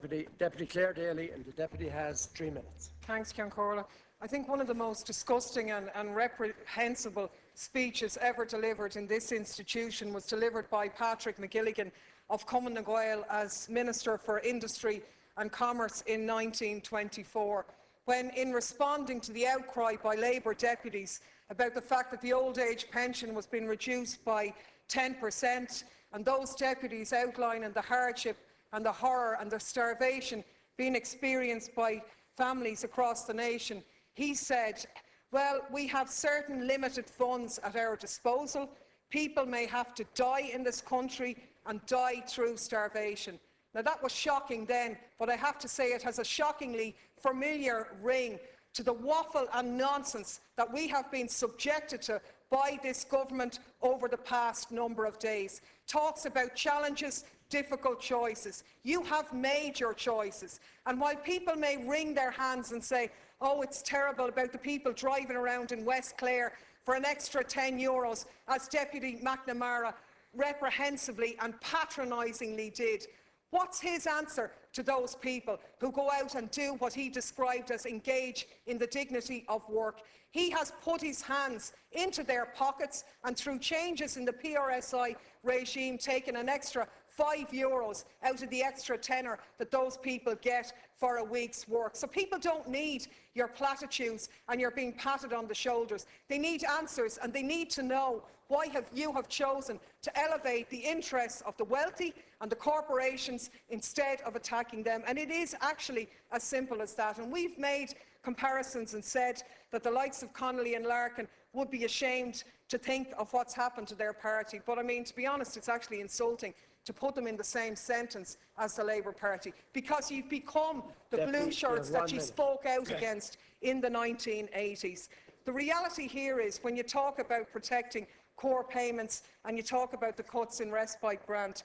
Deputy Claire Daly, and the Deputy has 3 minutes. Thanks, Ceann Comhairle. I think one of the most disgusting and reprehensible speeches ever delivered in this institution was delivered by Patrick McGilligan of Cumann na Gael as Minister for Industry and Commerce in 1924, when, in responding to the outcry by Labour deputies about the fact that the old age pension was being reduced by 10%, and those deputies outlining the hardship and the horror and the starvation being experienced by families across the nation, he said, well, we have certain limited funds at our disposal. People may have to die in this country and die through starvation. Now, that was shocking then, but I have to say it has a shockingly familiar ring to the waffle and nonsense that we have been subjected to by this government over the past number of days. Talks about challenges, difficult choices. You have made your choices. And while people may wring their hands and say, oh, it's terrible about the people driving around in West Clare for an extra €10, as Deputy McNamara reprehensibly and patronisingly did, what's his answer to those people who go out and do what he described as engage in the dignity of work? He has put his hands into their pockets and, through changes in the PRSI regime, taken an extra €5 out of the extra tenner that those people get for a week's work. So people don't need your platitudes and you're being patted on the shoulders. They need answers, and they need to know why you have chosen to elevate the interests of the wealthy and the corporations instead of attacking them. And it is actually as simple as that. And we've made comparisons and said that the likes of Connolly and Larkin would be ashamed to think of what's happened to their party. But I mean, to be honest, it's actually insulting to put them in the same sentence as the Labour Party, because you've become the blue shirts that you spoke out against in the 1980s. The reality here is, when you talk about protecting core payments and you talk about the cuts in respite grant,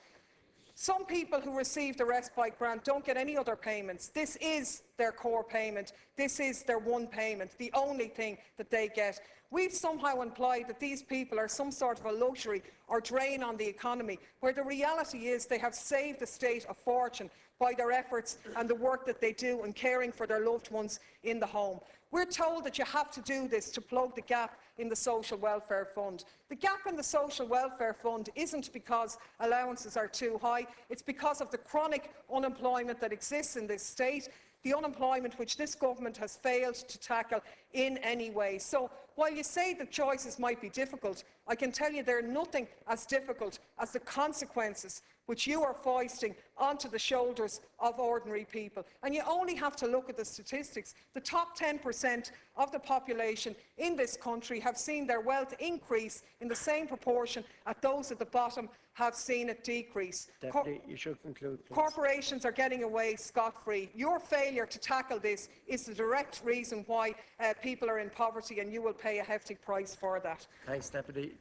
some people who receive the respite grant don't get any other payments. This is their core payment. This is their one payment, the only thing that they get. We've somehow implied that these people are some sort of a luxury or drain on the economy, where the reality is they have saved the state a fortune by their efforts and the work that they do in caring for their loved ones in the home. We're told that you have to do this to plug the gap in the Social Welfare Fund. The gap in the Social Welfare Fund isn't because allowances are too high, it's because of the chronic unemployment that exists in this state, the unemployment which this government has failed to tackle in any way. So while you say the choices might be difficult, I can tell you they're nothing as difficult as the consequences which you are foisting onto the shoulders of ordinary people. And you only have to look at the statistics. The top 10% of the population in this country have seen their wealth increase in the same proportion as those at the bottom have seen it decrease. Deputy, you should conclude, please. Corporations are getting away scot-free. Your failure to tackle this is the direct reason why people are in poverty, and you will pay a hefty price for that. Thanks, Deputy.